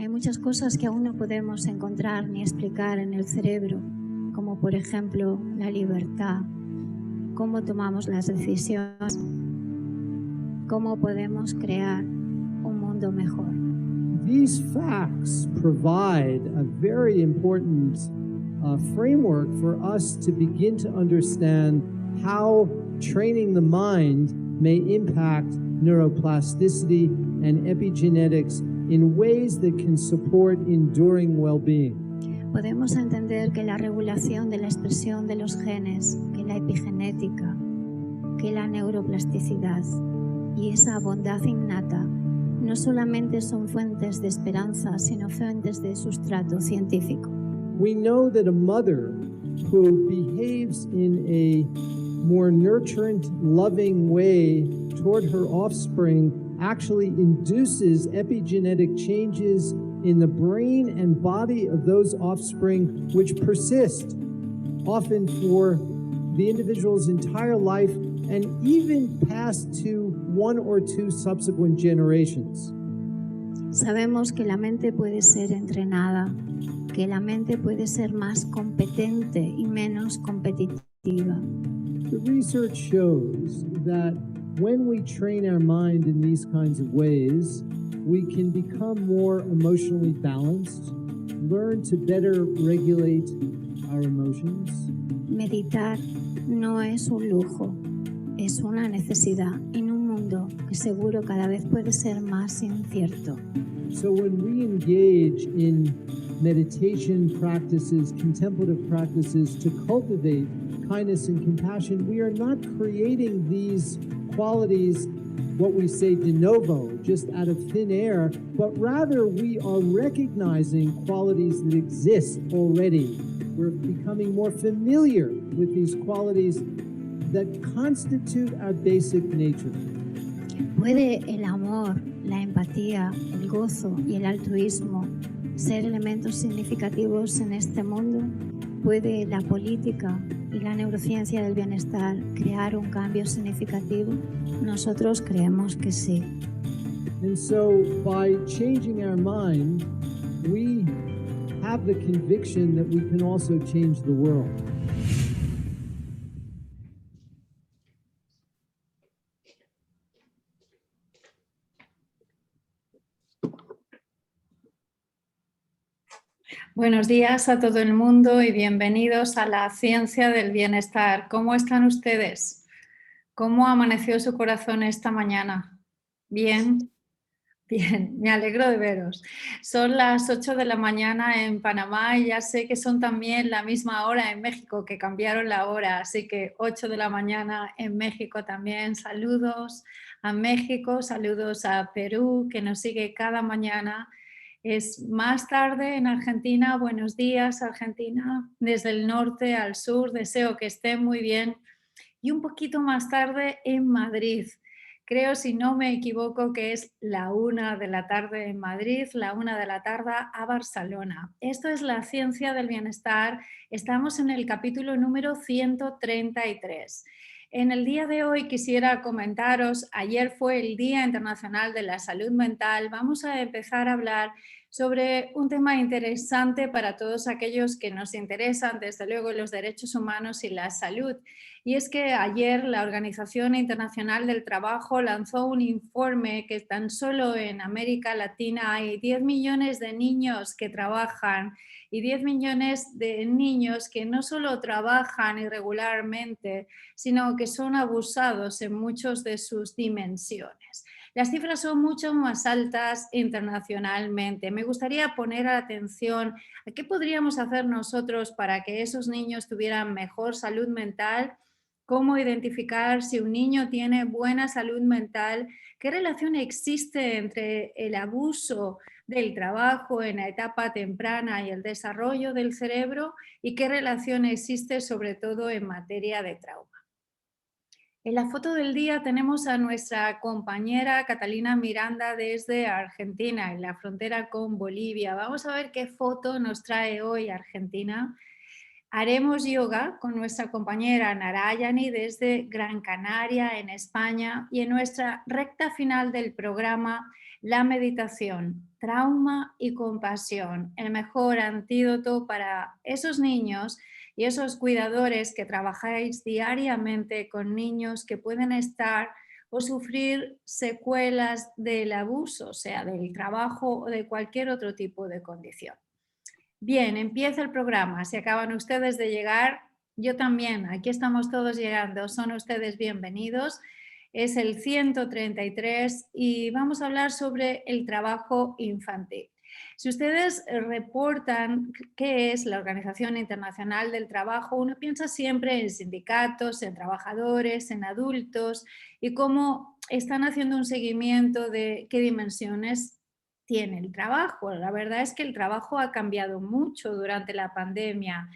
Hay muchas cosas que aún no podemos encontrar ni explicar en el cerebro, como por ejemplo la libertad, cómo tomamos las decisiones, cómo podemos crear un mundo mejor. These facts provide a very important framework for us to begin to understand how training the mind may impact neuroplasticity and epigenetics in ways that can support enduring well-being. Podemos entender que la regulación de la expresión de los genes, que la epigenética, que la neuroplasticidad y esa bondad innata no solamente son fuentes de esperanza, sino fuentes de sustrato científico. We know that a mother who behaves in a more nurturant, loving way toward her offspring actually induces epigenetic changes in the brain and body of those offspring which persist, often for the individual's entire life and even past to 1 or 2 subsequent generations. Sabemos que la mente puede ser entrenada, que la mente puede ser más competente y menos competitiva. The research shows that when we train our mind in these kinds of ways, we can become more emotionally balanced, learn to better regulate our emotions. Meditar no es un lujo, es una necesidad en un mundo que seguro cada vez puede ser más incierto. So when we engage in meditation practices, contemplative practices to cultivate kindness and compassion, we are not creating these qualities, what we say de novo, just out of thin air, but rather we are recognizing qualities that exist already. We're becoming more familiar with these qualities that constitute our basic nature. ¿Puede el amor, la empatía, el gozo y el altruismo ser elementos significativos en este mundo? ¿Puede la política y la neurociencia del bienestar crear un cambio significativo? Nosotros creemos que sí. And so by changing our mind, we have the conviction that we can also change the world. Buenos días a todo el mundo y bienvenidos a la Ciencia del Bienestar. ¿Cómo están ustedes? ¿Cómo amaneció su corazón esta mañana? ¿Bien? Bien, me alegro de veros. Son las 8 de la mañana en Panamá y ya sé que son también la misma hora en México, que cambiaron la hora, así que 8 de la mañana en México también. Saludos a México, saludos a Perú, que nos sigue cada mañana. Es más tarde en Argentina. Buenos días, Argentina, desde el norte al sur. Deseo que estén muy bien. Y un poquito más tarde en Madrid. Creo, si no me equivoco, que es la 1 de la tarde en Madrid, la 1 de la tarde a Barcelona. Esto es la Ciencia del Bienestar. Estamos en el capítulo número 133. En el día de hoy quisiera comentaros, ayer fue el Día Internacional de la Salud Mental. Vamos a empezar a hablar sobre un tema interesante para todos aquellos que nos interesan, desde luego, los derechos humanos y la salud. Y es que ayer la Organización Internacional del Trabajo lanzó un informe que tan solo en América Latina hay 10 millones de niños que trabajan y 10 millones de niños que no solo trabajan irregularmente, sino que son abusados en muchas de sus dimensiones. Las cifras son mucho más altas internacionalmente. Me gustaría poner atención a qué podríamos hacer nosotros para que esos niños tuvieran mejor salud mental, cómo identificar si un niño tiene buena salud mental, qué relación existe entre el abuso del trabajo en la etapa temprana y el desarrollo del cerebro y qué relación existe sobre todo en materia de trauma. En la foto del día tenemos a nuestra compañera Catalina Miranda desde Argentina, en la frontera con Bolivia. Vamos a ver qué foto nos trae hoy Argentina. Haremos yoga con nuestra compañera Narayani desde Gran Canaria, en España. Y en nuestra recta final del programa La meditación, trauma y compasión, el mejor antídoto para esos niños y esos cuidadores que trabajáis diariamente con niños que pueden estar o sufrir secuelas del abuso, o sea, del trabajo o de cualquier otro tipo de condición. Bien, empieza el programa. Si acaban ustedes de llegar, yo también. Aquí estamos todos llegando. Son ustedes bienvenidos. Es el 133 y vamos a hablar sobre el trabajo infantil. Si ustedes reportan qué es la Organización Internacional del Trabajo, uno piensa siempre en sindicatos, en trabajadores, en adultos y cómo están haciendo un seguimiento de qué dimensiones tiene el trabajo. La verdad es que el trabajo ha cambiado mucho durante la pandemia.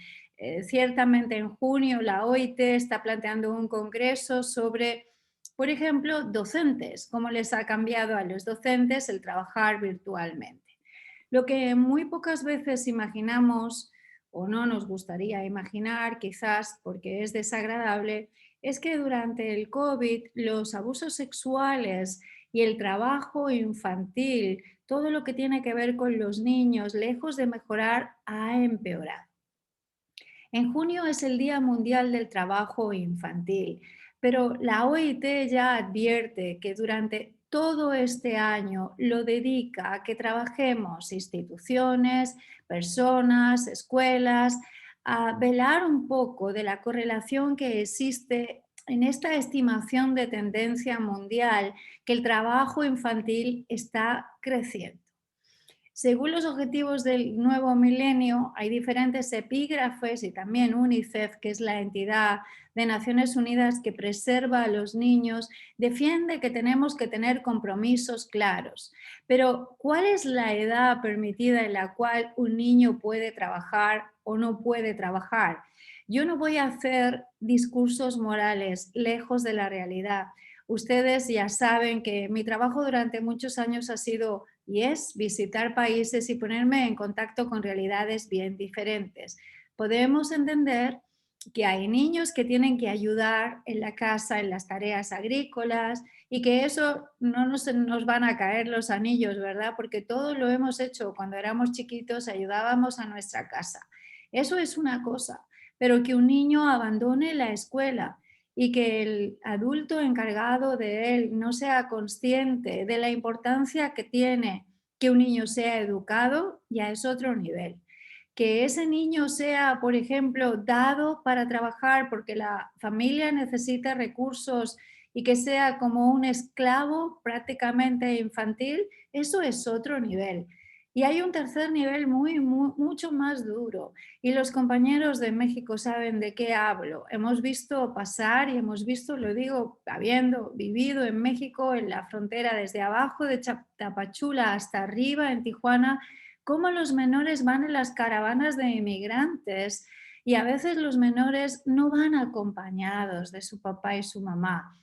Ciertamente en junio la OIT está planteando un congreso sobre, por ejemplo, docentes, cómo les ha cambiado a los docentes el trabajar virtualmente. Lo que muy pocas veces imaginamos o no nos gustaría imaginar, quizás porque es desagradable, es que durante el COVID los abusos sexuales y el trabajo infantil, todo lo que tiene que ver con los niños, lejos de mejorar, ha empeorado. En junio es el Día Mundial del Trabajo Infantil, pero la OIT ya advierte que durante todo este año lo dedica a que trabajemos instituciones, personas, escuelas, a velar un poco de la correlación que existe en esta estimación de tendencia mundial, que el trabajo infantil está creciendo. Según los objetivos del nuevo milenio, hay diferentes epígrafes y también UNICEF, que es la entidad de Naciones Unidas que preserva a los niños, defiende que tenemos que tener compromisos claros. Pero, ¿cuál es la edad permitida en la cual un niño puede trabajar o no puede trabajar? Yo no voy a hacer discursos morales lejos de la realidad. Ustedes ya saben que mi trabajo durante muchos años ha sido y es visitar países y ponerme en contacto con realidades bien diferentes. Podemos entender que hay niños que tienen que ayudar en la casa, en las tareas agrícolas y que eso no nos van a caer los anillos, ¿verdad? Porque todo lo hemos hecho cuando éramos chiquitos, ayudábamos a nuestra casa. Eso es una cosa, pero que un niño abandone la escuela y que el adulto encargado de él no sea consciente de la importancia que tiene que un niño sea educado, ya es otro nivel. Que ese niño sea, por ejemplo, dado para trabajar porque la familia necesita recursos y que sea como un esclavo prácticamente infantil, eso es otro nivel. Y hay un tercer nivel mucho más duro. Y los compañeros de México saben de qué hablo. Hemos visto pasar y hemos visto, lo digo, habiendo vivido en México, en la frontera desde abajo de Tapachula hasta arriba en Tijuana, cómo los menores van en las caravanas de inmigrantes y a veces los menores no van acompañados de su papá y su mamá.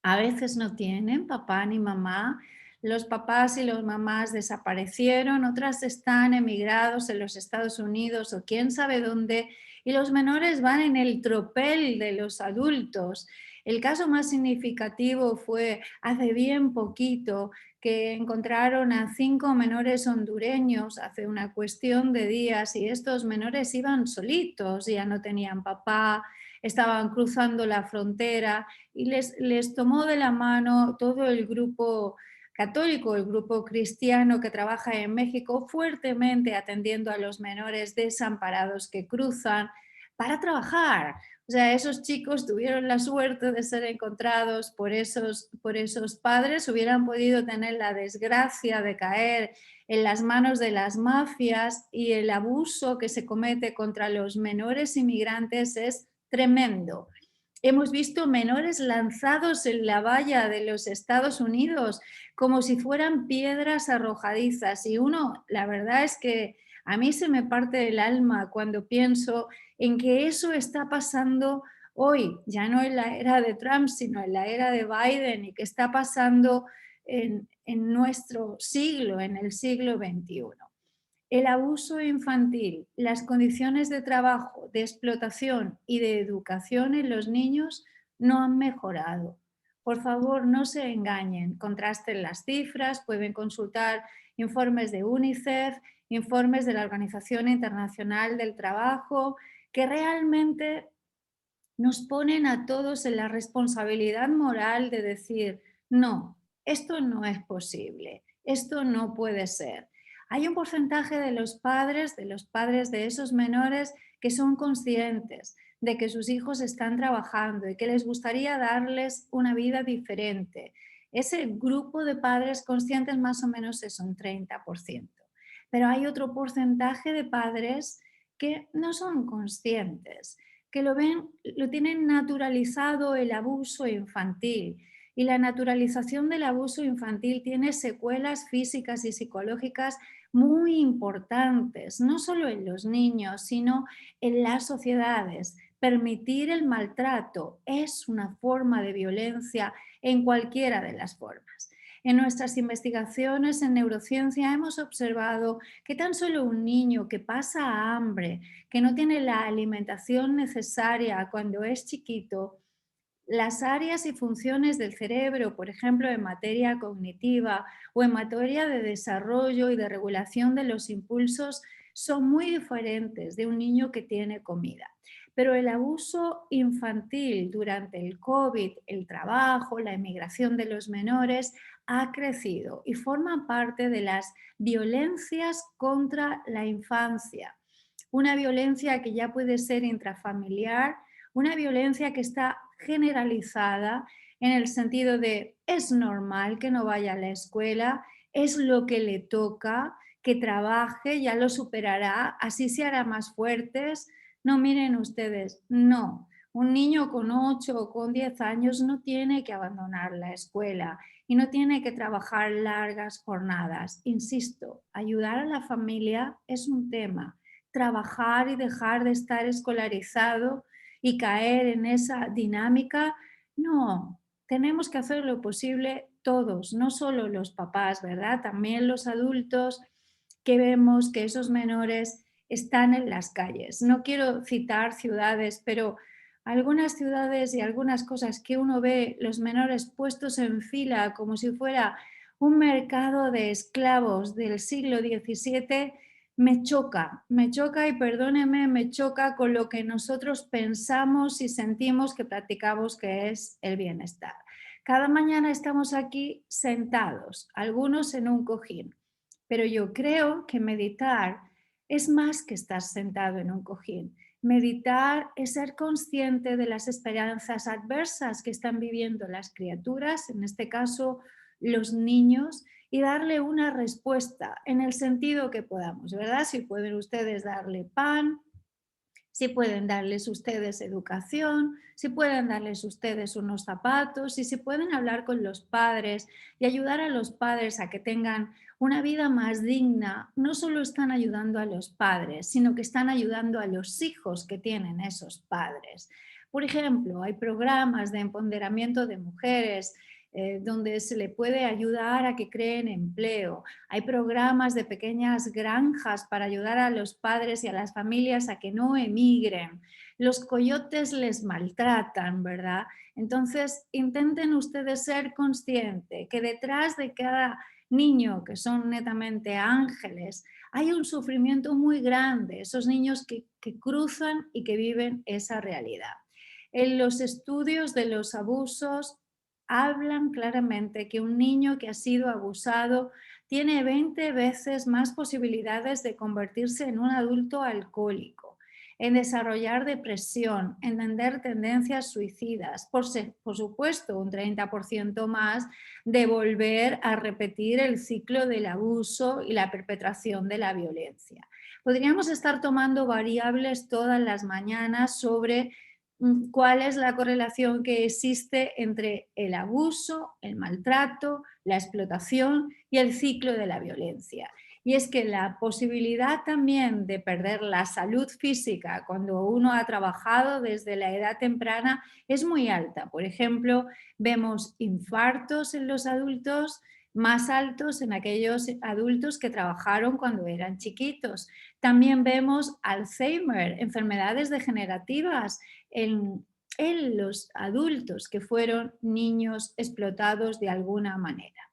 A veces no tienen papá ni mamá. Los papás y las mamás desaparecieron, otras están emigrados en los Estados Unidos o quién sabe dónde, y los menores van en el tropel de los adultos. El caso más significativo fue hace bien poquito que encontraron a 5 menores hondureños hace una cuestión de días y estos menores iban solitos, ya no tenían papá, estaban cruzando la frontera y les tomó de la mano todo el grupo católico, el grupo cristiano que trabaja en México fuertemente atendiendo a los menores desamparados que cruzan para trabajar. O sea, esos chicos tuvieron la suerte de ser encontrados por esos padres, hubieran podido tener la desgracia de caer en las manos de las mafias y el abuso que se comete contra los menores inmigrantes es tremendo. Hemos visto menores lanzados en la valla de los Estados Unidos como si fueran piedras arrojadizas y uno, la verdad es que a mí se me parte el alma cuando pienso en que eso está pasando hoy, ya no en la era de Trump, sino en la era de Biden y que está pasando en nuestro siglo, en el siglo XXI. El abuso infantil, las condiciones de trabajo, de explotación y de educación en los niños no han mejorado. Por favor, no se engañen, contrasten las cifras, pueden consultar informes de UNICEF, informes de la Organización Internacional del Trabajo, que realmente nos ponen a todos en la responsabilidad moral de decir, no, esto no es posible, esto no puede ser. Hay un porcentaje de los padres de esos menores que son conscientes de que sus hijos están trabajando y que les gustaría darles una vida diferente. Ese grupo de padres conscientes más o menos es un 30%. Pero hay otro porcentaje de padres que no son conscientes, que lo ven, lo tienen naturalizado el abuso infantil. Y la naturalización del abuso infantil tiene secuelas físicas y psicológicas muy importantes, no solo en los niños, sino en las sociedades. Permitir el maltrato es una forma de violencia en cualquiera de las formas. En nuestras investigaciones en neurociencia hemos observado que tan solo un niño que pasa hambre, que no tiene la alimentación necesaria cuando es chiquito, las áreas y funciones del cerebro, por ejemplo, en materia cognitiva o en materia de desarrollo y de regulación de los impulsos, son muy diferentes de un niño que tiene comida. Pero el abuso infantil durante el COVID, el trabajo, la emigración de los menores, ha crecido y forma parte de las violencias contra la infancia. Una violencia que ya puede ser intrafamiliar, una violencia que está generalizada en el sentido de es normal que no vaya a la escuela, es lo que le toca, que trabaje, ya lo superará, así se hará más fuertes. No, miren ustedes, no. Un niño con 8 o con 10 años no tiene que abandonar la escuela y no tiene que trabajar largas jornadas. Insisto, ayudar a la familia es un tema. Trabajar y dejar de estar escolarizado y caer en esa dinámica, no, tenemos que hacer lo posible todos, no solo los papás, ¿verdad? También los adultos que vemos que esos menores están en las calles. No quiero citar ciudades, pero algunas ciudades y algunas cosas que uno ve, los menores puestos en fila como si fuera un mercado de esclavos del siglo XVII, me choca y perdóneme, me choca con lo que nosotros pensamos y sentimos que practicamos, que es el bienestar. Cada mañana estamos aquí sentados, algunos en un cojín, pero yo creo que meditar es más que estar sentado en un cojín. Meditar es ser consciente de las esperanzas adversas que están viviendo las criaturas, en este caso los niños, y darle una respuesta en el sentido que podamos, ¿verdad? Si pueden ustedes darle pan, si pueden darles ustedes educación, si pueden darles ustedes unos zapatos, y si pueden hablar con los padres y ayudar a los padres a que tengan una vida más digna, no solo están ayudando a los padres, sino que están ayudando a los hijos que tienen esos padres. Por ejemplo, hay programas de empoderamiento de mujeres donde se le puede ayudar a que creen empleo. Hay programas de pequeñas granjas para ayudar a los padres y a las familias a que no emigren. Los coyotes les maltratan, ¿verdad? Entonces, intenten ustedes ser conscientes que detrás de cada niño, que son netamente ángeles, hay un sufrimiento muy grande, esos niños que cruzan y que viven esa realidad. En los estudios de los abusos hablan claramente que un niño que ha sido abusado tiene 20 veces más posibilidades de convertirse en un adulto alcohólico, en desarrollar depresión, en tener tendencias suicidas, por supuesto un 30% más de volver a repetir el ciclo del abuso y la perpetración de la violencia. Podríamos estar tomando variables todas las mañanas sobre cuál es la correlación que existe entre el abuso, el maltrato, la explotación y el ciclo de la violencia. Y es que la posibilidad también de perder la salud física cuando uno ha trabajado desde la edad temprana es muy alta. Por ejemplo, vemos infartos en los adultos más altos en aquellos adultos que trabajaron cuando eran chiquitos. También vemos Alzheimer, enfermedades degenerativas en en los adultos que fueron niños explotados de alguna manera.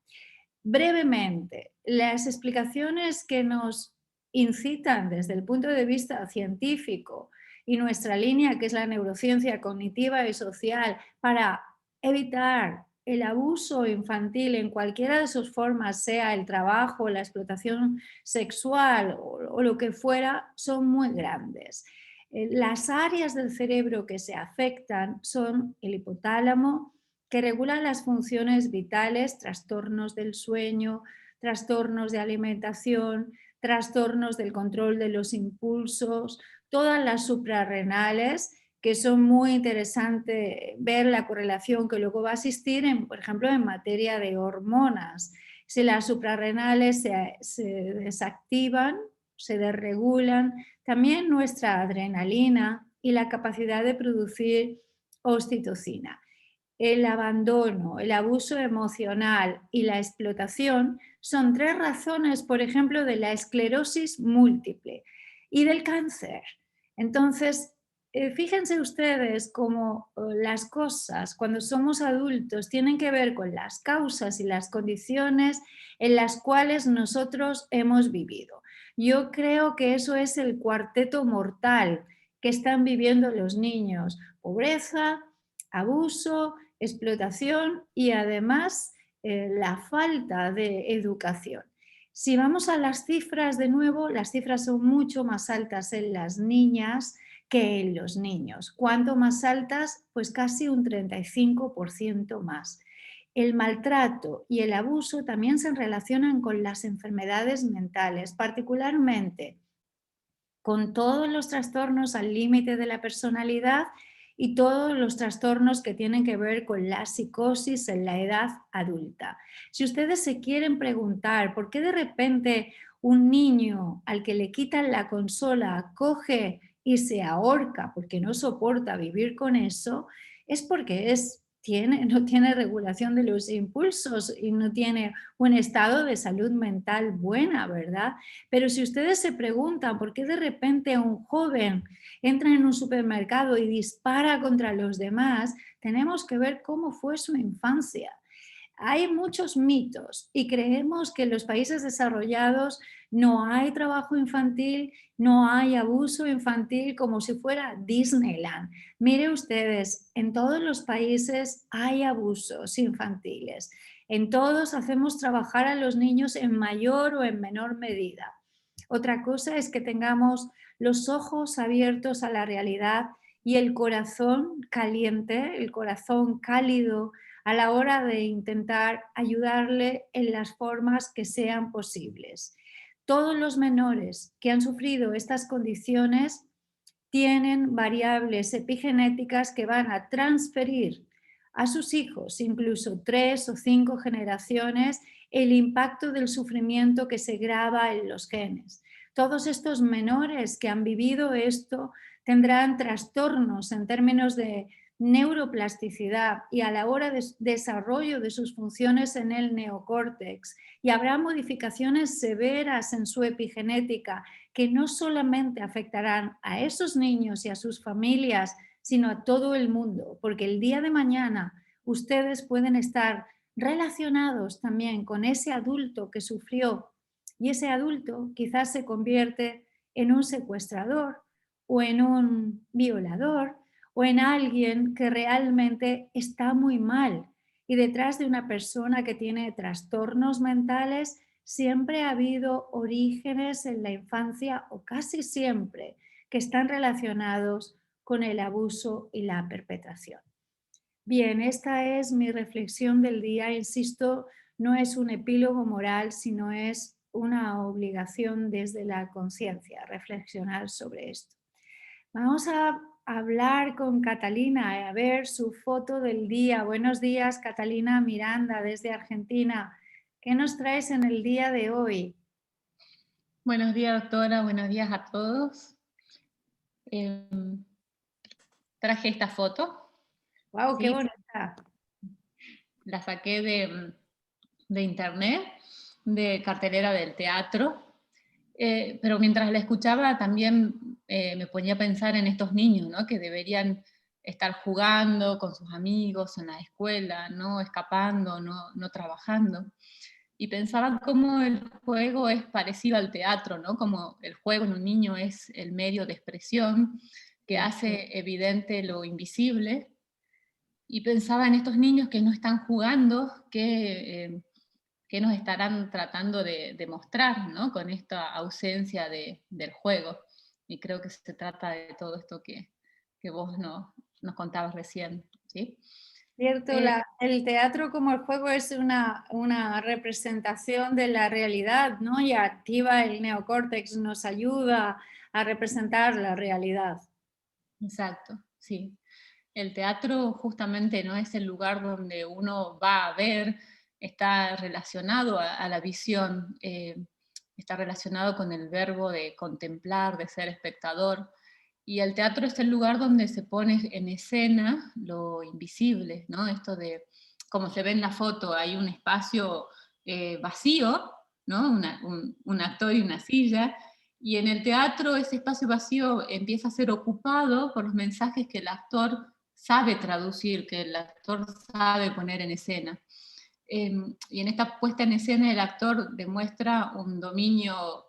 Brevemente, las explicaciones que nos incitan desde el punto de vista científico y nuestra línea, que es la neurociencia cognitiva y social, para evitar el abuso infantil en cualquiera de sus formas, sea el trabajo, la explotación sexual o lo que fuera, son muy grandes. Las áreas del cerebro que se afectan son el hipotálamo, que regula las funciones vitales, trastornos del sueño, trastornos de alimentación, trastornos del control de los impulsos, todas las suprarrenales, que son muy interesante ver la correlación que luego va a existir, por ejemplo, en materia de hormonas. Si las suprarrenales se desactivan, se desregulan, también nuestra adrenalina y la capacidad de producir oxitocina. El abandono, el abuso emocional y la explotación son 3 razones, por ejemplo, de la esclerosis múltiple y del cáncer. Entonces, fíjense ustedes cómo las cosas cuando somos adultos tienen que ver con las causas y las condiciones en las cuales nosotros hemos vivido. Yo creo que eso es el cuarteto mortal que están viviendo los niños: pobreza, abuso, explotación y además la falta de educación. Si vamos a las cifras de nuevo, las cifras son mucho más altas en las niñas que en los niños. ¿Cuánto más altas? Pues casi un 35% más. El maltrato y el abuso también se relacionan con las enfermedades mentales, particularmente con todos los trastornos al límite de la personalidad y todos los trastornos que tienen que ver con la psicosis en la edad adulta. Si ustedes se quieren preguntar por qué de repente un niño al que le quitan la consola coge y se ahorca porque no soporta vivir con eso, es porque no tiene regulación de los impulsos y no tiene un estado de salud mental buena, ¿verdad? Pero si ustedes se preguntan por qué de repente un joven entra en un supermercado y dispara contra los demás, tenemos que ver cómo fue su infancia. Hay muchos mitos y creemos que en los países desarrollados no hay trabajo infantil, no hay abuso infantil, como si fuera Disneyland. Mire ustedes, en todos los países hay abusos infantiles. En todos hacemos trabajar a los niños en mayor o en menor medida. Otra cosa es que tengamos los ojos abiertos a la realidad y el corazón caliente, el corazón cálido a la hora de intentar ayudarle en las formas que sean posibles. Todos los menores que han sufrido estas condiciones tienen variables epigenéticas que van a transferir a sus hijos, incluso 3 o 5 generaciones, el impacto del sufrimiento que se graba en los genes. Todos estos menores que han vivido esto tendrán trastornos en términos de neuroplasticidad y a la hora de desarrollo de sus funciones en el neocórtex, y habrá modificaciones severas en su epigenética que no solamente afectarán a esos niños y a sus familias, sino a todo el mundo, porque el día de mañana ustedes pueden estar relacionados también con ese adulto que sufrió, y ese adulto quizás se convierte en un secuestrador o en un violador o en alguien que realmente está muy mal. Y detrás de una persona que tiene trastornos mentales siempre ha habido orígenes en la infancia, o casi siempre, que están relacionados con el abuso y la perpetración. Bien, esta es mi reflexión del día. Insisto, no es un epílogo moral, sino es una obligación desde la conciencia, reflexionar sobre esto. Vamos a hablar con Catalina, a ver su foto del día. Buenos días, Catalina Miranda, desde Argentina. ¿Qué nos traes en el día de hoy? Buenos días, doctora. Buenos días a todos. Traje esta foto. ¡Wow, qué ¿sí? bonita! La saqué de internet, de cartelera del teatro. Pero mientras la escuchaba también me ponía a pensar en estos niños, ¿no? Que deberían estar jugando con sus amigos en la escuela, no escapando, no trabajando. Y pensaba cómo el juego es parecido al teatro, ¿no? Como el juego en un niño es el medio de expresión que hace evidente lo invisible. Y pensaba en estos niños que no están jugando, que nos estarán tratando de mostrar, ¿no? Con esta ausencia del juego. Y creo que se trata de todo esto que vos nos contabas recién, ¿sí? Cierto, el teatro como el juego es una representación de la realidad, ¿no? Y activa el neocórtex, nos ayuda a representar la realidad. Exacto, sí. El teatro justamente no es el lugar donde uno va a ver, está relacionado a la visión, está relacionado con el verbo de contemplar, de ser espectador. Y el teatro es el lugar donde se pone en escena lo invisible, ¿no? Esto de, como se ve en la foto, hay un espacio vacío, ¿no? Un actor y una silla, y en el teatro ese espacio vacío empieza a ser ocupado por los mensajes que el actor sabe traducir, que el actor sabe poner en escena. Y en esta puesta en escena el actor demuestra un dominio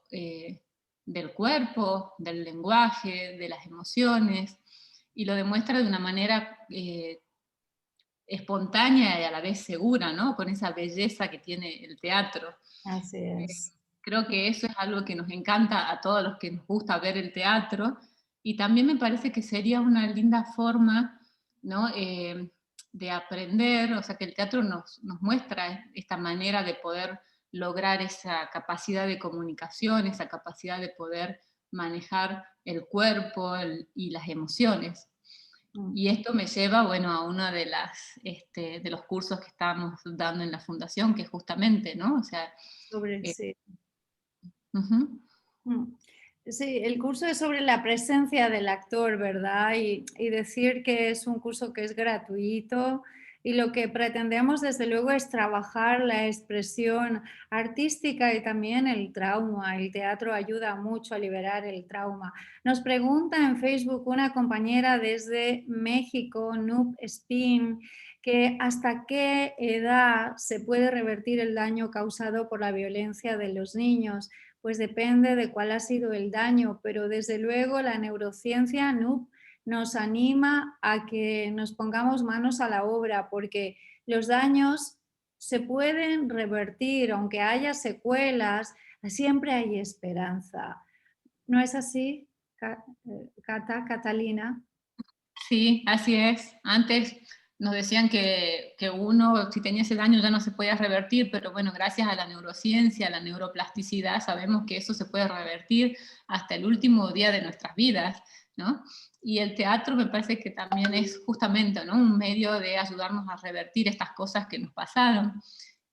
del cuerpo, del lenguaje, de las emociones, y lo demuestra de una manera espontánea y a la vez segura, ¿no? Con esa belleza que tiene el teatro. Así es. Creo que eso es algo que nos encanta a todos los que nos gusta ver el teatro, y también me parece que sería una linda forma, ¿no? De aprender, o sea, que el teatro nos muestra esta manera de poder lograr esa capacidad de comunicación, esa capacidad de poder manejar el cuerpo y las emociones. Y esto me lleva, bueno, a uno de los cursos que estamos dando en la fundación, que es justamente, ¿no? O sea, Sí. uh-huh. Sí, el curso es sobre la presencia del actor, ¿verdad? Y decir que es un curso que es gratuito, y lo que pretendemos desde luego es trabajar la expresión artística y también el trauma. El teatro ayuda mucho a liberar el trauma. Nos pregunta en Facebook una compañera desde México, Noob Spin, que hasta qué edad se puede revertir el daño causado por la violencia de los niños. Pues depende de cuál ha sido el daño, pero desde luego la neurociencia nos anima a que nos pongamos manos a la obra, porque los daños se pueden revertir, aunque haya secuelas, siempre hay esperanza. ¿No es así, Catalina? Sí, así es. Antes nos decían que uno, si tenía ese daño, ya no se podía revertir, pero bueno, gracias a la neurociencia, a la neuroplasticidad, sabemos que eso se puede revertir hasta el último día de nuestras vidas, ¿no? Y el teatro me parece que también es justamente, ¿no?, un medio de ayudarnos a revertir estas cosas que nos pasaron.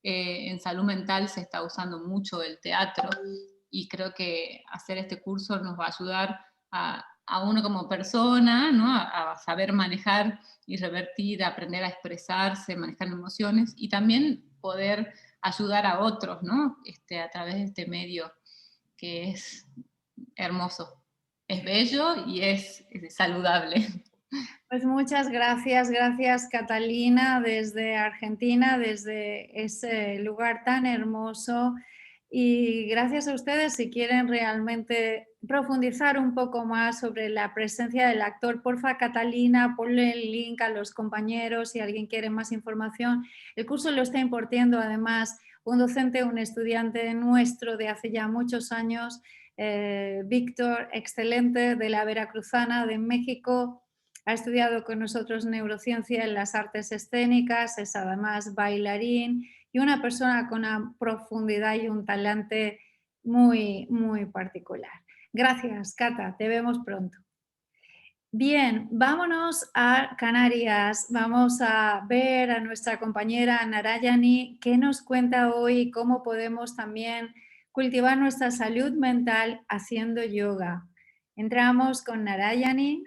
En salud mental se está usando mucho el teatro, y creo que hacer este curso nos va a ayudar a uno como persona, ¿no?, a saber manejar y revertir, a aprender a expresarse, manejar emociones, y también poder ayudar a otros, ¿no?, a través de este medio que es hermoso, es bello y es saludable. Pues muchas gracias, gracias Catalina desde Argentina, desde ese lugar tan hermoso. Y gracias a ustedes. Si quieren realmente profundizar un poco más sobre la presencia del actor, porfa, Catalina, ponle el link a los compañeros si alguien quiere más información. El curso lo está impartiendo además un docente, un estudiante nuestro de hace ya muchos años, Víctor, excelente, de la Veracruzana de México. Ha estudiado con nosotros neurociencia en las artes escénicas, es además bailarín y una persona con una profundidad y un talante muy, muy particular. Gracias, Cata, te vemos pronto. Bien, vámonos a Canarias. Vamos a ver a nuestra compañera Narayani, que nos cuenta hoy cómo podemos también cultivar nuestra salud mental haciendo yoga. Entramos con Narayani.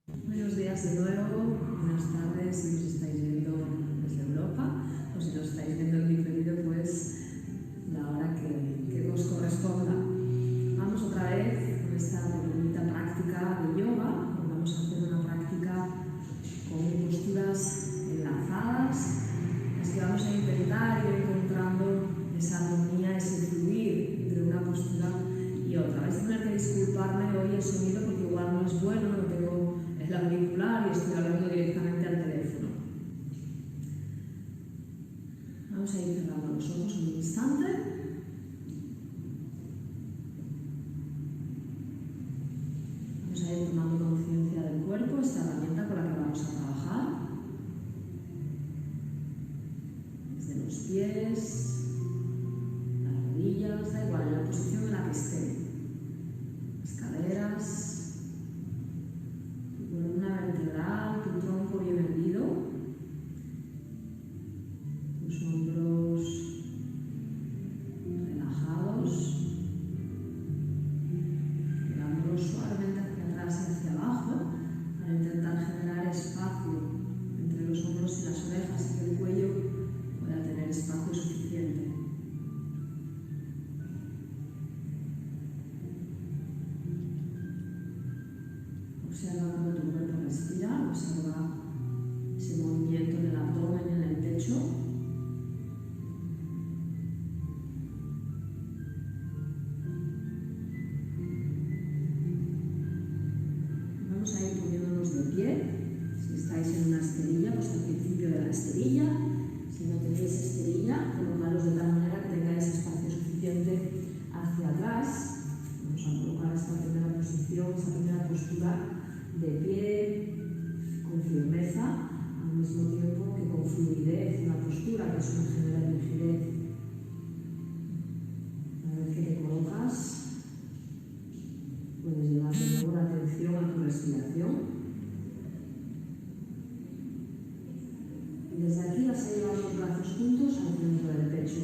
Buenos días de nuevo, buenas tardes si nos estáis viendo desde Europa, o si nos estáis viendo en diferido, pues la hora que os corresponda. Vamos otra vez con esta bonita práctica de yoga. Vamos a hacer una práctica disculparme hoy el sonido porque igual no es bueno, no tengo el auricular y estoy hablando directamente al teléfono. Vamos a ir cerrando los ojos un instante. Vamos a ir tomando conciencia del cuerpo, esta herramienta con la que vamos a trabajar. Desde los pies, las rodillas, da igual, en la posición en la que estén. Las caderas, tu columna vertebral, tu tronco bien erguido, tus hombros relajados, llevándolos suavemente hacia atrás y hacia abajo para intentar generar espacio entre los hombros y las orejas y que el cuello pueda tener espacio suficiente. Observa cómo tu cuerpo respira, observa ese movimiento en el abdomen y en el pecho. Vamos a ir poniéndonos de pie. Si estáis en una esterilla, pues al principio de la esterilla. Si no tenéis esterilla, colocaros de tal manera que tengáis espacio suficiente hacia atrás. Vamos a colocar esta primera posición, esta primera postura de pie, con firmeza, al mismo tiempo que con fluidez, una postura que es una general rigidez. Una vez que te colocas, puedes llevar de nuevo la atención a tu respiración. Y desde aquí vas a llevar los brazos juntos al centro del pecho.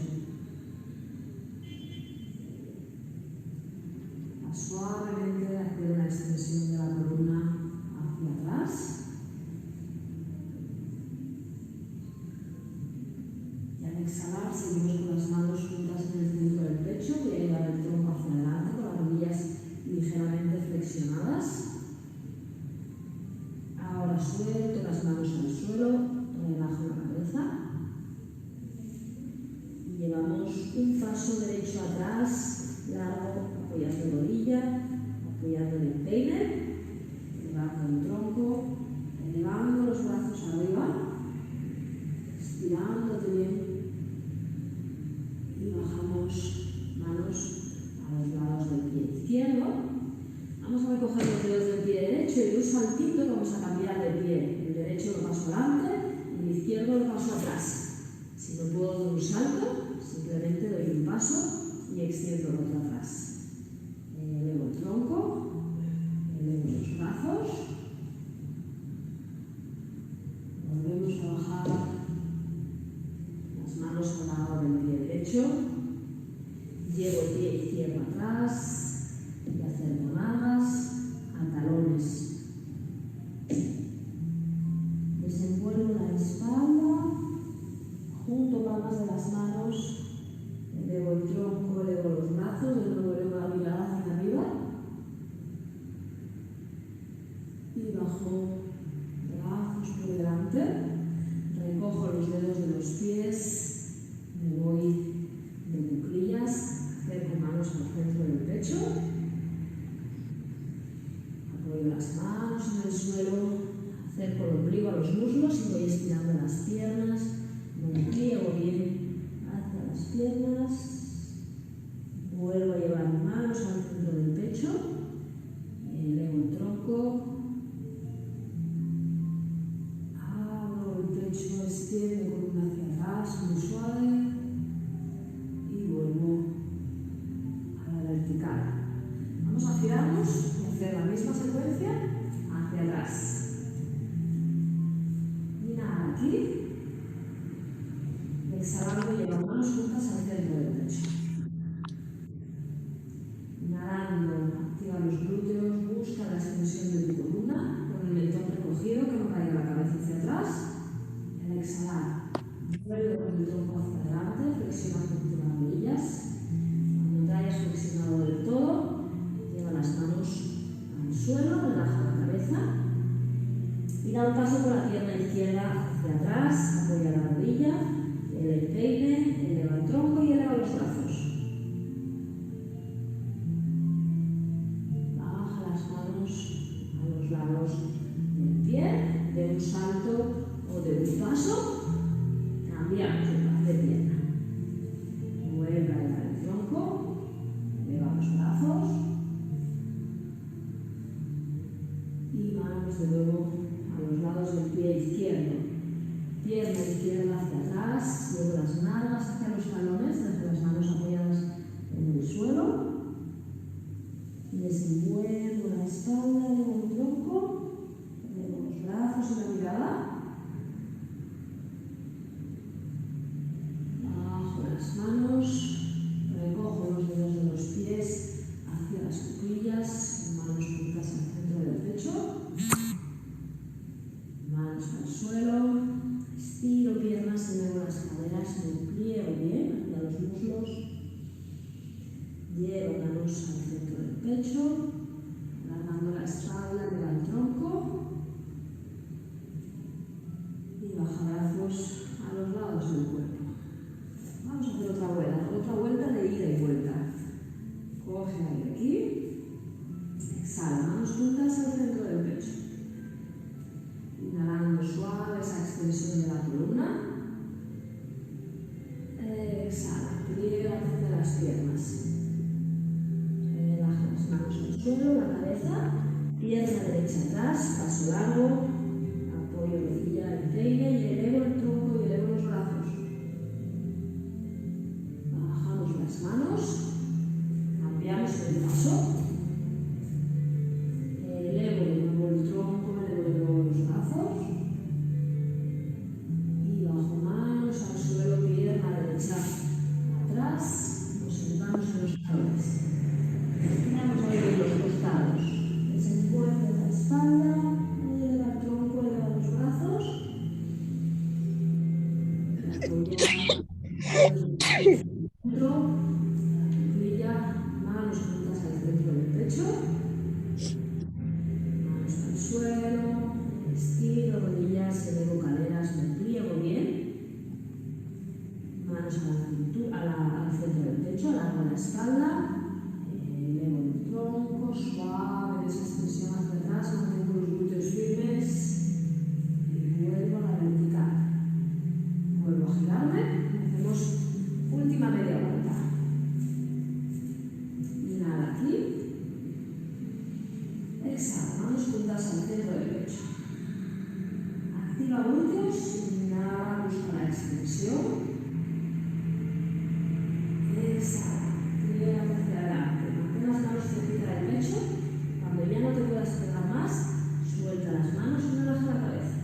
Vas suavemente a hacer una extensión de la columna hacia atrás. Y al exhalar seguimos con las manos juntas en el centro del pecho. Voy a llevar el tronco hacia adelante con las rodillas ligeramente flexionadas. Ahora suelto las manos al suelo, relajo la cabeza. Y llevamos un paso derecho atrás, largo, apoyando rodilla, apoyando el empeine. Elevando el tronco, elevando los brazos arriba, estirándote bien y bajamos manos a los lados del pie izquierdo. Vamos a recoger los dedos del pie derecho y de un saltito vamos a cambiar de pie. El derecho lo paso adelante y el izquierdo lo paso atrás. Si no puedo dar un salto, simplemente doy un paso y extiendo el otro atrás. Elevo el tronco. Elevo los brazos, volvemos a bajar las manos al lado del pie derecho, llevo el pie izquierdo atrás y acerco nalgas a talones. Desenvuelvo la espalda, junto palmas de las manos, elevo el tronco, elevo los brazos, de nuevo elevo la mirada hacia arriba. Y bajo brazos por delante, recojo los dedos de los pies, me voy de cuclillas, acerco manos al centro del pecho, apoyo las manos en el suelo, acerco el ombligo a los muslos y voy estirando las piernas, me pliego bien hacia las piernas, vuelvo a llevar manos al centro del pecho, elevo el tronco. Extiendo columna hacia atrás, muy suave, y vuelvo a la vertical. Vamos a girarnos y hacer la misma secuencia hacia atrás. Inhala aquí, exhalando, llevamos manos juntas al centro del pecho. Inhalando, activa los glúteos, busca la extensión de tu columna con el mentón recogido, que no caiga la cabeza hacia atrás. Al exhalar, vuelve con el tronco hacia adelante, flexiona con tus rodillas. Cuando te hayas flexionado del todo, lleva las manos al suelo, relaja la cabeza y da un paso por la pierna izquierda hacia atrás, apoya la rodilla, el empeine, eleva el tronco y eleva los brazos. Pierna izquierda hacia atrás, llevo las nalgas hacia los talones, desde las manos apoyadas en el suelo. Desenvuelvo la espalda, elevo el tronco, elevo los brazos y la mirada. Bajo las manos, recojo los dedos de los pies hacia las cuclillas, manos juntas al centro del pecho. Manos al suelo, estiro piernas, elevo las caderas, me pliego bien hacia los muslos. Llevo manos al centro del pecho, alargando la espalda, eleva el tronco y baja brazos a los lados del cuerpo. Vamos a hacer otra vuelta de ida y vuelta. Coge aire aquí, exhala, manos juntas al centro del pecho. Inhalando suave esa extensión de la columna. Exhala, pliega hacia las piernas. Relaja las manos al suelo, la cabeza, pierna derecha atrás, paso largo, apoyo rodilla en peine y elevo el tronco y elevo los brazos. Bajamos las manos, cambiamos el paso. Elevo de nuevo el tronco, elevo de nuevo los brazos. Y bajo manos al suelo, pierna derecha atrás, nos sentamos en los talones. Miramos ahí en los costados. Desenvuelve la espalda, eleva el tronco, eleva los brazos. Centro, cuclilla, manos juntas al centro del pecho. Manos al suelo, estiro rodillas, elevo caderas, me pliego bien. Manos a la cintura, al centro del pecho, alargo la espalda. Elevo el tronco, suave, esa extensión hacia atrás, mantengo los glúteos firmes y vuelvo a la vertical. Vuelvo a girarme, hacemos última media vuelta. Inhala aquí, exhala, manos juntas al centro del pecho. Activa glúteos, inhala, busca la extensión. Exhala, pliega hacia adelante. Mantén las manos cerquita del pecho. Cuando ya no te puedas pegar más, suelta las manos y relaja la cabeza.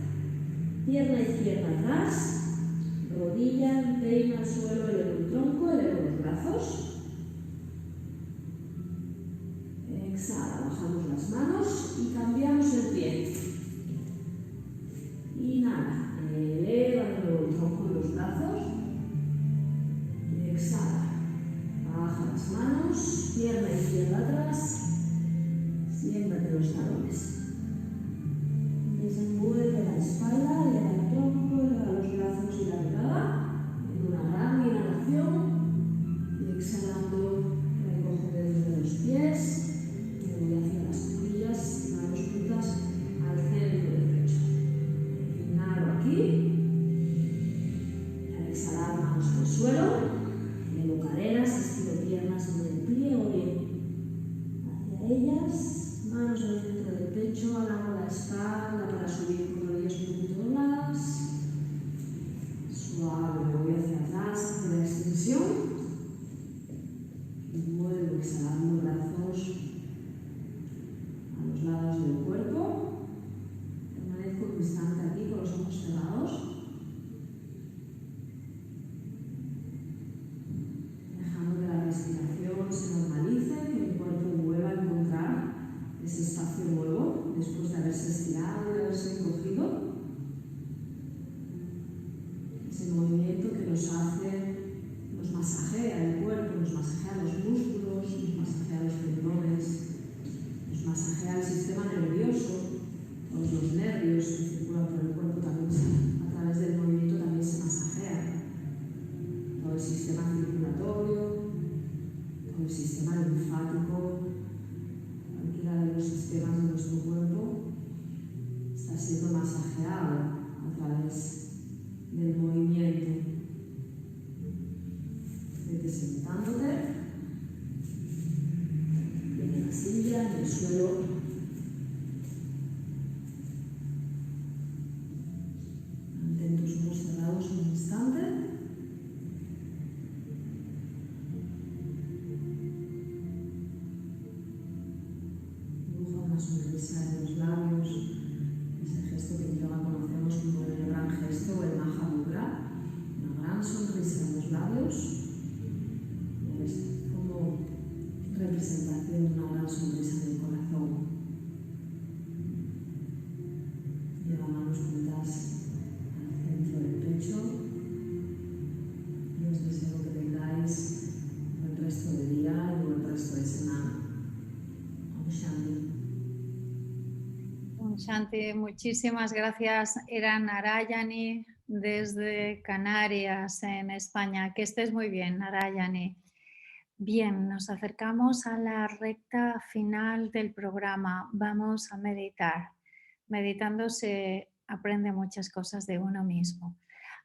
Pierna izquierda atrás, rodilla, peina al suelo, elevo el tronco, elevo los brazos. Exhala, bajamos las manos y cambiamos el pie. Inhala, eleva de nuevo el tronco y los brazos. Exhala, baja las manos, pierna izquierda atrás, siéntate los talones. Desenvuelve la espalda, eleva el tronco, eleva los brazos y la mirada en una gran inhalación y exhalando recojo dedos de los pies, me voy hacia las cuclillas, manos juntas al centro del pecho. Inhalo aquí, al exhalar manos al suelo, elevo caderas, estiro piernas y me pliego bien hacia ellas, manos al centro del pecho, alargo la espalda para subir con rodillas un poquito dobladas. Suave, me voy hacia atrás, hacia la extensión. Y vuelvo exhalando brazos a los lados del cuerpo. Permanezco un instante aquí con los ojos cerrados. Dejando que la respiración se normalice, que el cuerpo vuelva a encontrar ese espacio nuevo después de haberse estirado y de haberse encogido. Ese movimiento que nos hace, nos masajea el cuerpo, nos masajea los músculos, nos masajea los tendones, nos masajea el sistema nervioso, todos los nervios que circulan por el cuerpo también a través del movimiento también se masajean. Todo el sistema circulatorio, todo el sistema linfático, cualquiera de los sistemas de nuestro cuerpo está siendo masajeado a través del movimiento. Vete sentándote en la silla, en el suelo. Mantén tus ojos sonrisa en los labios, ese gesto que en yoga conocemos como el gran gesto o el Mahamudra, una gran sonrisa en los labios, pues como representación de una gran sonrisa en el corazón. Lleva manos juntas al centro del pecho y os deseo que tengáis el resto del día y el resto de semana. Om Shanti. Om Shanti, muchísimas gracias, Era Narayani, desde Canarias, en España. Que estés muy bien, Narayani. Bien, nos acercamos a la recta final del programa. Vamos a meditar. Meditando se aprende muchas cosas de uno mismo.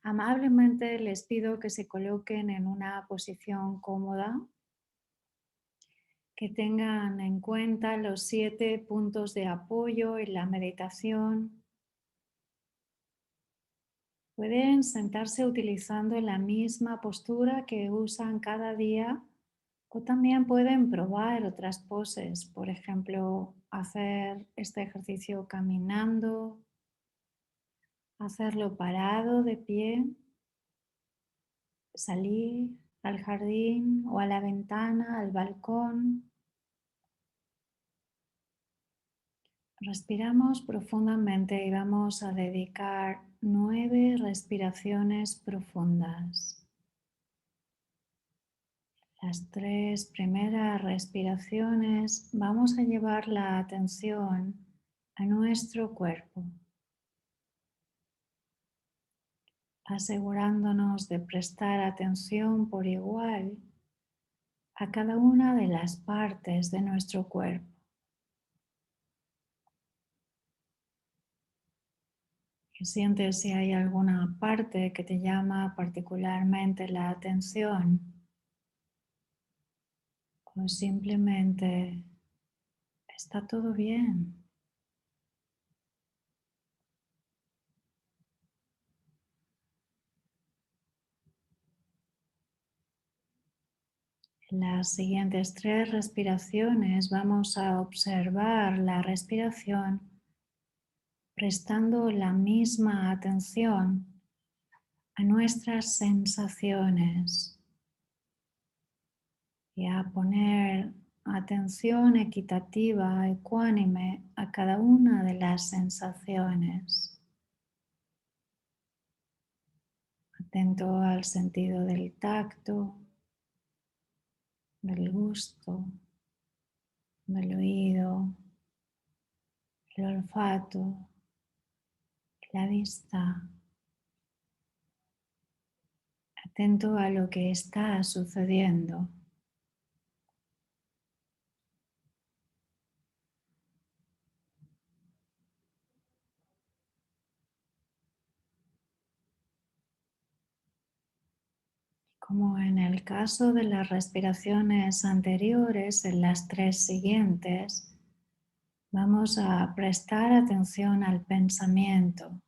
Amablemente les pido que se coloquen en una posición cómoda, que tengan en cuenta los 7 puntos de apoyo en la meditación. Pueden sentarse utilizando la misma postura que usan cada día o también pueden probar otras poses, por ejemplo, hacer este ejercicio caminando, hacerlo parado de pie, salir al jardín o a la ventana, al balcón. Respiramos profundamente y vamos a dedicar 9 respiraciones profundas. Las 3 primeras respiraciones vamos a llevar la atención a nuestro cuerpo, asegurándonos de prestar atención por igual a cada una de las partes de nuestro cuerpo. Que sientes si hay alguna parte que te llama particularmente la atención o simplemente está todo bien. En las siguientes 3 respiraciones vamos a observar la respiración prestando la misma atención a nuestras sensaciones y a poner atención equitativa, ecuánime a cada una de las sensaciones. Atento al sentido del tacto, del gusto, del oído, el olfato, la vista. Atento a lo que está sucediendo. Como en el caso de las respiraciones anteriores, en las 3 siguientes, vamos a prestar atención al pensamiento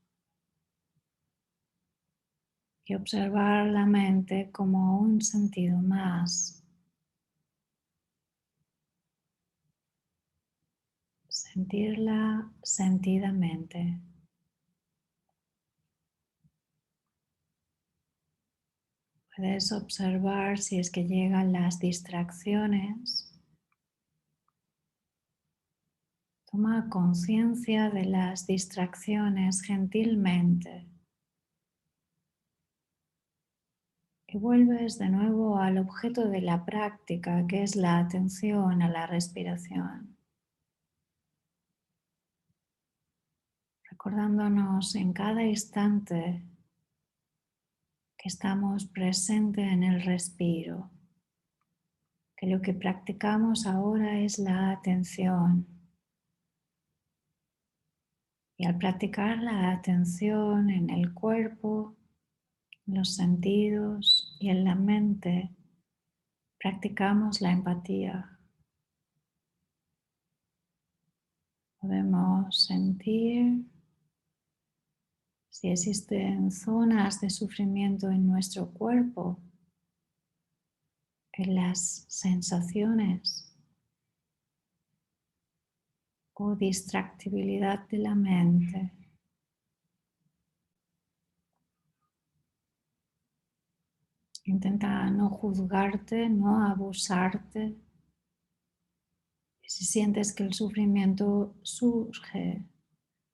y observar la mente como un sentido más. Sentirla sentidamente. Puedes observar si es que llegan las distracciones. Toma conciencia de las distracciones gentilmente. Y vuelves de nuevo al objeto de la práctica, que es la atención a la respiración. Recordándonos en cada instante que estamos presentes en el respiro, que lo que practicamos ahora es la atención. Y al practicar la atención en el cuerpo, los sentidos y en la mente, practicamos la empatía. Podemos sentir si existen zonas de sufrimiento en nuestro cuerpo, en las sensaciones. o distractibilidad de la mente. Intenta no juzgarte, no abusarte. Si sientes que el sufrimiento surge,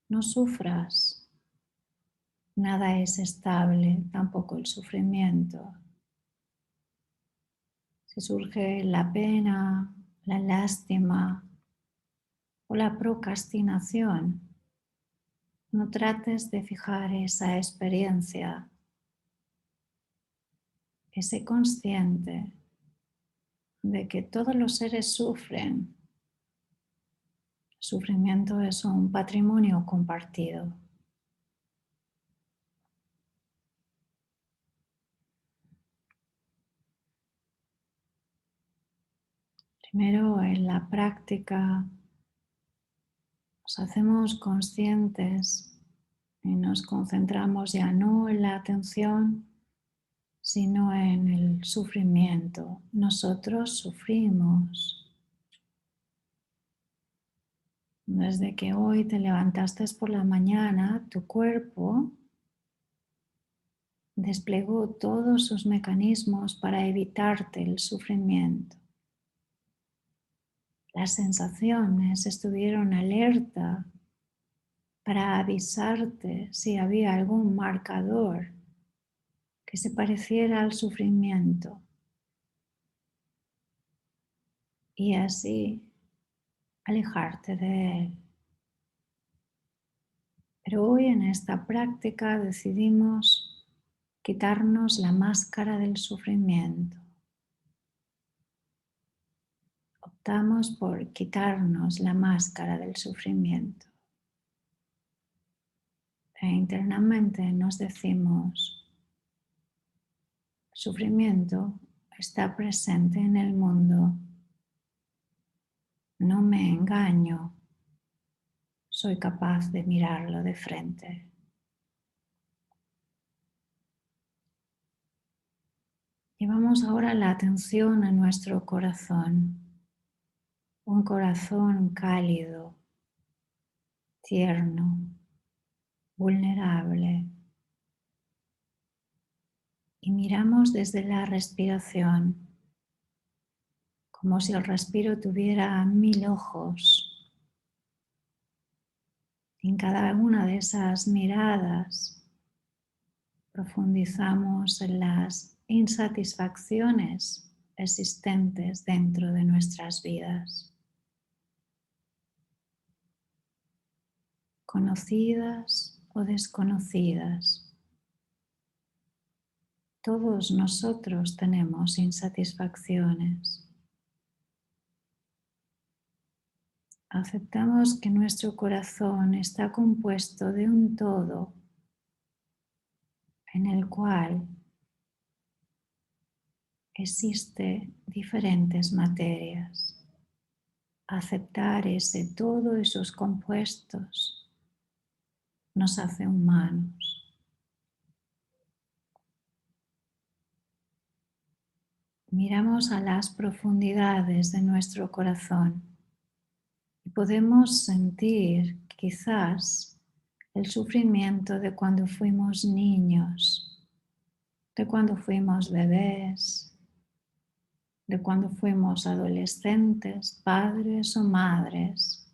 no sufras. Nada es estable, tampoco el sufrimiento. Si surge la pena, la lástima o la procrastinación, no trates de fijar esa experiencia. Sé consciente de que todos los seres sufren. El sufrimiento es un patrimonio compartido. Primero, en la práctica, nos hacemos conscientes y nos concentramos ya no en la atención, sino en el sufrimiento. Nosotros sufrimos. Desde que hoy te levantaste por la mañana, tu cuerpo desplegó todos sus mecanismos para evitarte el sufrimiento. Las sensaciones estuvieron alerta para avisarte si había algún marcador que se pareciera al sufrimiento. Y así alejarte de él. Pero hoy en esta práctica decidimos quitarnos la máscara del sufrimiento. Optamos por quitarnos la máscara del sufrimiento. E internamente nos decimos, el sufrimiento está presente en el mundo. No me engaño. Soy capaz de mirarlo de frente. Llevamos ahora la atención a nuestro corazón. Un corazón cálido, tierno, vulnerable. Y miramos desde la respiración, como si el respiro tuviera 1000 ojos. En cada una de esas miradas profundizamos en las insatisfacciones existentes dentro de nuestras vidas, conocidas o desconocidas. Todos nosotros tenemos insatisfacciones. Aceptamos que nuestro corazón está compuesto de un todo en el cual existe diferentes materias. Aceptar ese todo y sus compuestos nos hace humanos. Miramos a las profundidades de nuestro corazón y podemos sentir quizás el sufrimiento de cuando fuimos niños, de cuando fuimos bebés, de cuando fuimos adolescentes, padres o madres,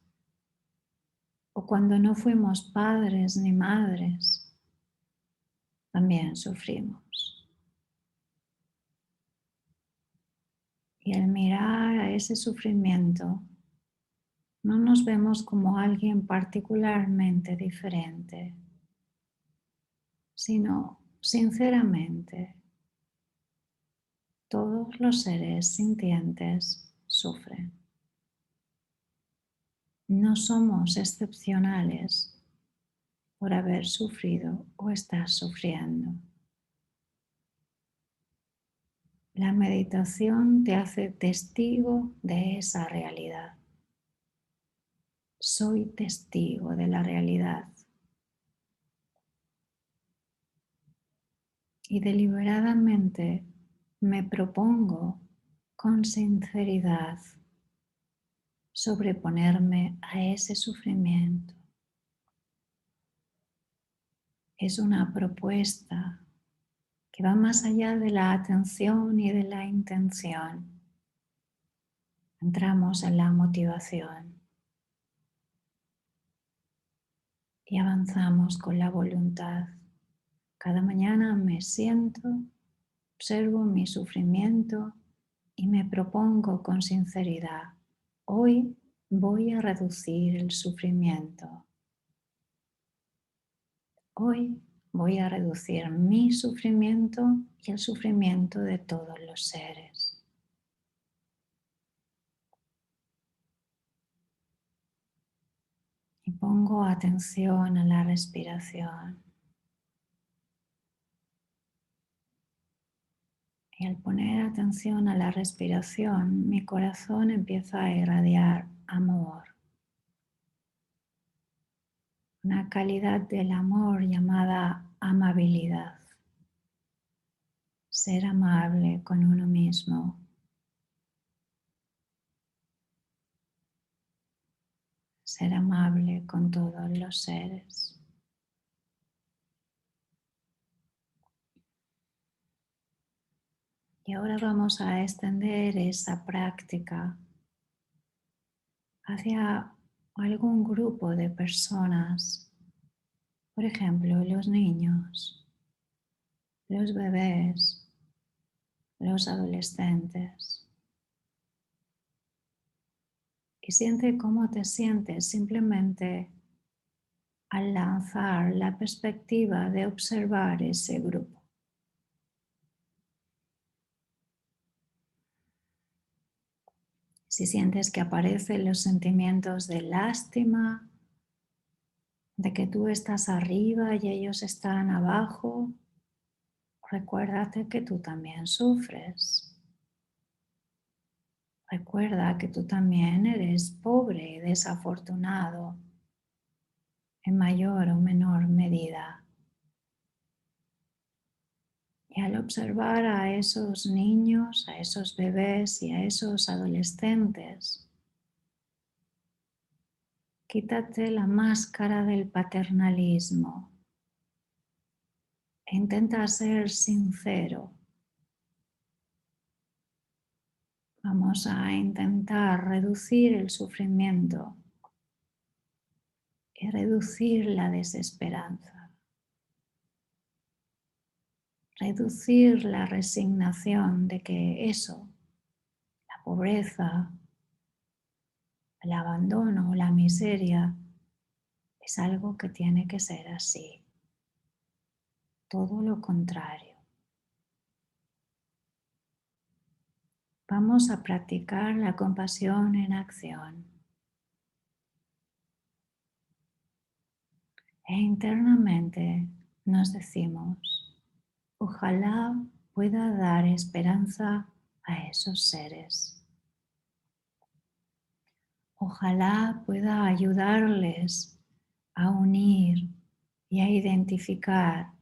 o cuando no fuimos padres ni madres, también sufrimos. Y al mirar a ese sufrimiento, no nos vemos como alguien particularmente diferente, sino sinceramente, todos los seres sintientes sufren. No somos excepcionales por haber sufrido o estar sufriendo. La meditación te hace testigo de esa realidad. Soy testigo de la realidad. Y deliberadamente me propongo con sinceridad sobreponerme a ese sufrimiento. Es una propuesta que va más allá de la atención y de la intención. Entramos en la motivación y avanzamos con la voluntad. Cada mañana me siento, observo mi sufrimiento y me propongo con sinceridad: hoy voy a reducir el sufrimiento. Hoy voy a reducir mi sufrimiento y el sufrimiento de todos los seres. Y pongo atención a la respiración. Y al poner atención a la respiración, mi corazón empieza a irradiar amor. Una calidad del amor llamada amabilidad. Ser amable con uno mismo. Ser amable con todos los seres. Y ahora vamos a extender esa práctica hacia algún grupo de personas. Por ejemplo, los niños, los bebés, los adolescentes. Y siente cómo te sientes simplemente al lanzar la perspectiva de observar ese grupo. Si sientes que aparecen los sentimientos de lástima, de que tú estás arriba y ellos están abajo, recuérdate que tú también sufres. Recuerda que tú también eres pobre y desafortunado en mayor o menor medida. Y al observar a esos niños, a esos bebés y a esos adolescentes, quítate la máscara del paternalismo e intenta ser sincero. Vamos a intentar reducir el sufrimiento y reducir la desesperanza. Reducir la resignación de que eso, la pobreza, el abandono o la miseria, es algo que tiene que ser así. Todo lo contrario. Vamos a practicar la compasión en acción. E internamente nos decimos: ojalá pueda dar esperanza a esos seres. Ojalá pueda ayudarles a unir y a identificar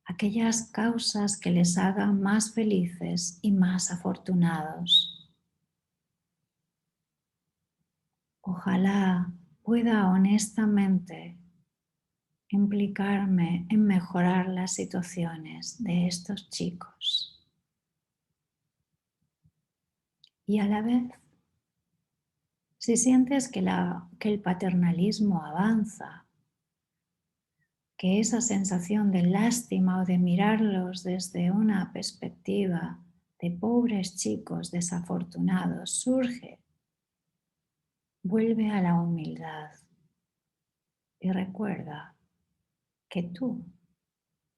aquellas causas que les hagan más felices y más afortunados. Ojalá pueda honestamente implicarme en mejorar las situaciones de estos chicos. Y a la vez, si sientes que el paternalismo avanza, que esa sensación de lástima o de mirarlos desde una perspectiva de pobres chicos desafortunados surge, vuelve a la humildad y recuerda que tú,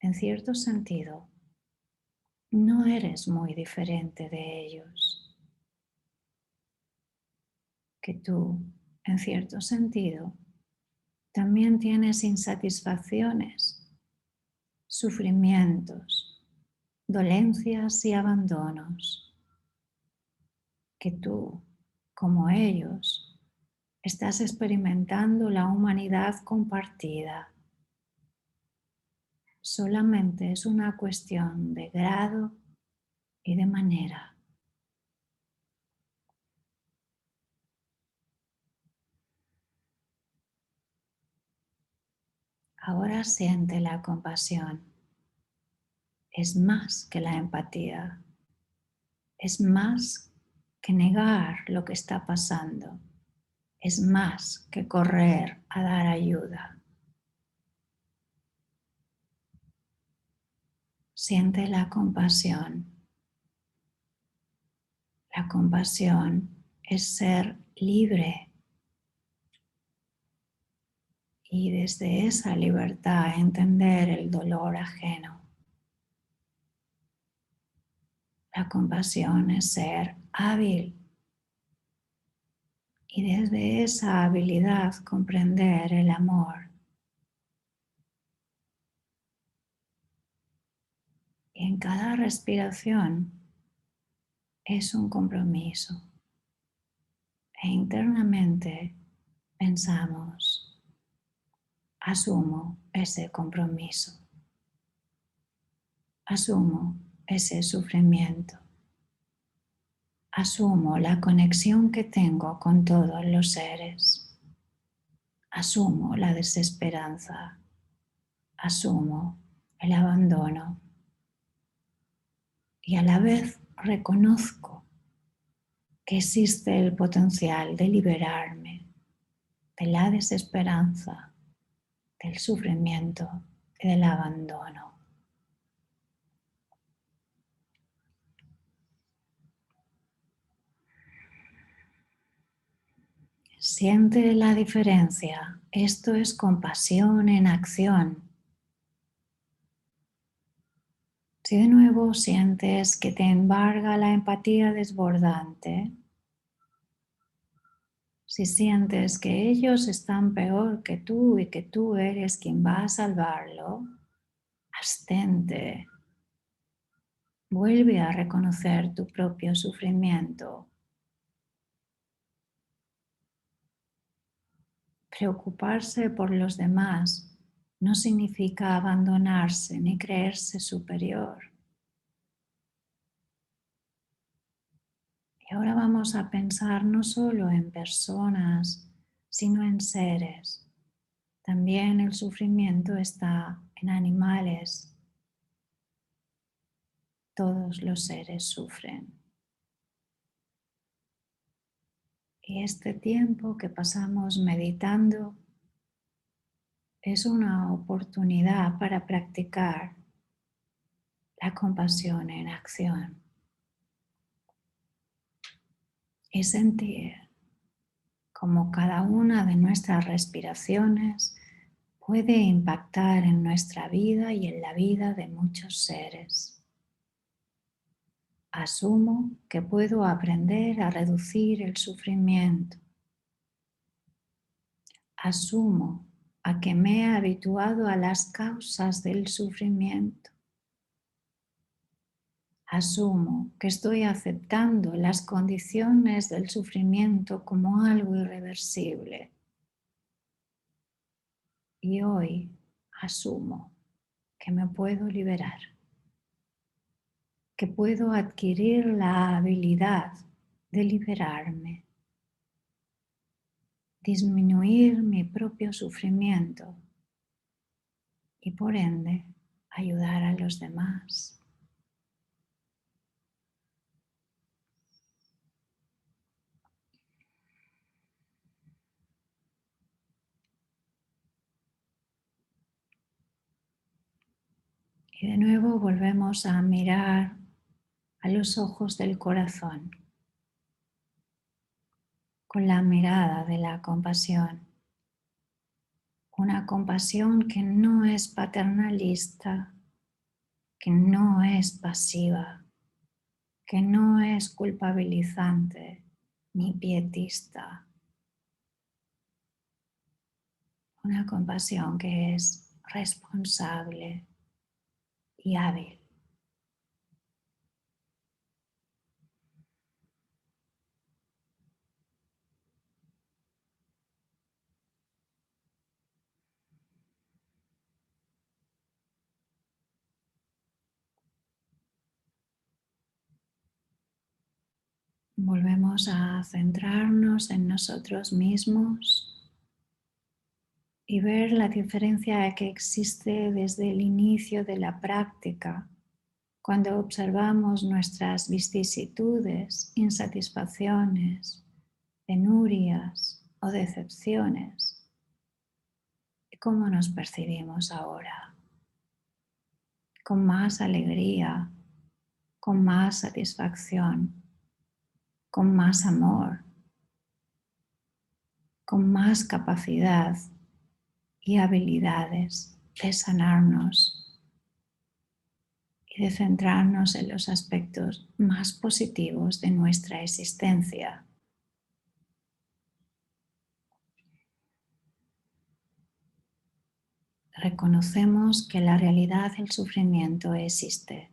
en cierto sentido, no eres muy diferente de ellos. Que tú, en cierto sentido, también tienes insatisfacciones, sufrimientos, dolencias y abandonos. Que tú, como ellos, estás experimentando la humanidad compartida. Solamente es una cuestión de grado y de manera. Ahora siente la compasión. Es más que la empatía. Es más que negar lo que está pasando. Es más que correr a dar ayuda. Siente la compasión. La compasión es ser libre y desde esa libertad entender el dolor ajeno. La compasión es ser hábil y desde esa habilidad comprender el amor. Y en cada respiración es un compromiso. E internamente pensamos, asumo ese compromiso. Asumo ese sufrimiento. Asumo la conexión que tengo con todos los seres. Asumo la desesperanza. Asumo el abandono. Y a la vez reconozco que existe el potencial de liberarme de la desesperanza, del sufrimiento y del abandono. Siente la diferencia. Esto es compasión en acción. Si de nuevo sientes que te embarga la empatía desbordante, si sientes que ellos están peor que tú y que tú eres quien va a salvarlo, abstente. Vuelve a reconocer tu propio sufrimiento. Preocuparse por los demás no significa abandonarse ni creerse superior. Y ahora vamos a pensar no solo en personas, sino en seres. También el sufrimiento está en animales. Todos los seres sufren. Y este tiempo que pasamos meditando es una oportunidad para practicar la compasión en acción y sentir cómo cada una de nuestras respiraciones puede impactar en nuestra vida y en la vida de muchos seres. Asumo que puedo aprender a reducir el sufrimiento. Asumo a que me he habituado a las causas del sufrimiento. Asumo que estoy aceptando las condiciones del sufrimiento como algo irreversible. Y hoy asumo que me puedo liberar, que puedo adquirir la habilidad de liberarme, disminuir mi propio sufrimiento y por ende ayudar a los demás. Y de nuevo volvemos a mirar a los ojos del corazón con la mirada de la compasión. Una compasión que no es paternalista, que no es pasiva, que no es culpabilizante ni pietista. Una compasión que es responsable y hábil. Volvemos a centrarnos en nosotros mismos, y ver la diferencia que existe desde el inicio de la práctica, cuando observamos nuestras vicisitudes, insatisfacciones, penurias o decepciones, y cómo nos percibimos ahora, con más alegría, con más satisfacción, con más amor, con más capacidad y habilidades de sanarnos y de centrarnos en los aspectos más positivos de nuestra existencia. Reconocemos que la realidad del sufrimiento existe.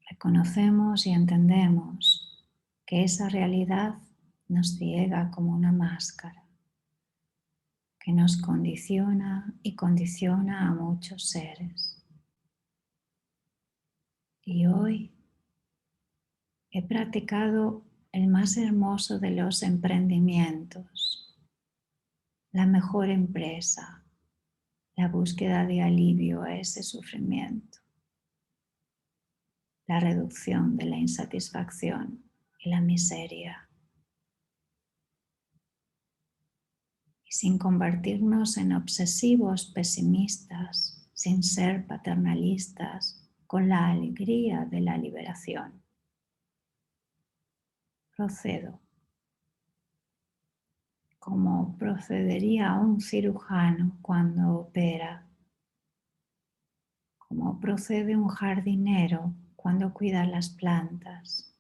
Reconocemos y entendemos que esa realidad nos ciega como una máscara, que nos condiciona y condiciona a muchos seres. Y hoy he practicado el más hermoso de los emprendimientos, la mejor empresa, la búsqueda de alivio a ese sufrimiento, la reducción de la insatisfacción y la miseria. Y sin convertirnos en obsesivos pesimistas, sin ser paternalistas, con la alegría de la liberación. Procedo como procedería un cirujano cuando opera, como procede un jardinero cuando cuida las plantas,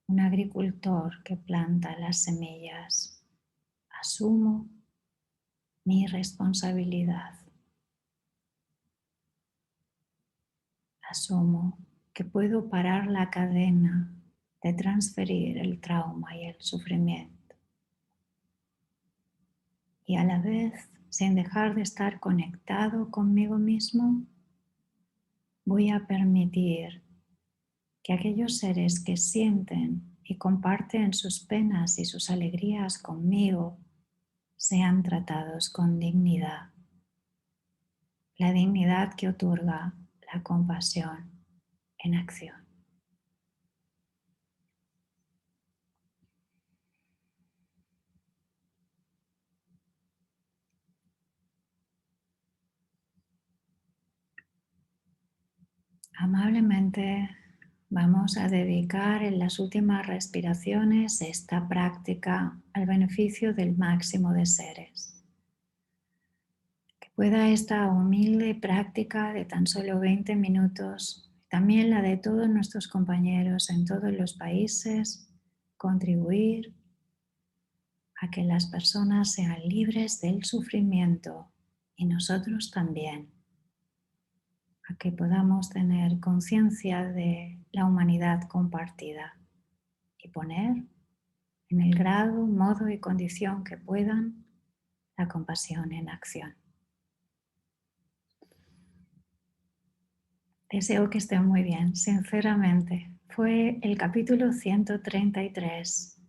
un agricultor que planta las semillas. Asumo mi responsabilidad. Asumo que puedo parar la cadena de transferir el trauma y el sufrimiento. Y a la vez, sin dejar de estar conectado conmigo mismo, voy a permitir que aquellos seres que sienten y comparten sus penas y sus alegrías conmigo sean tratados con dignidad. La dignidad que otorga la compasión en acción. Amablemente vamos a dedicar en las últimas respiraciones esta práctica al beneficio del máximo de seres. Que pueda esta humilde práctica de tan solo 20 minutos, también la de todos nuestros compañeros en todos los países, contribuir a que las personas sean libres del sufrimiento y nosotros también. A que podamos tener conciencia de la humanidad compartida y poner en el grado, modo y condición que puedan la compasión en acción. Deseo que estén muy bien, sinceramente. Fue el capítulo 133.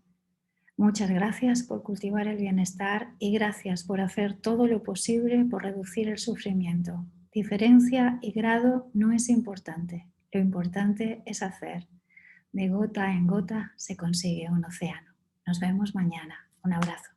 Muchas gracias por cultivar el bienestar y gracias por hacer todo lo posible por reducir el sufrimiento. Diferencia y grado no es importante. Lo importante es hacer. De gota en gota se consigue un océano. Nos vemos mañana. Un abrazo.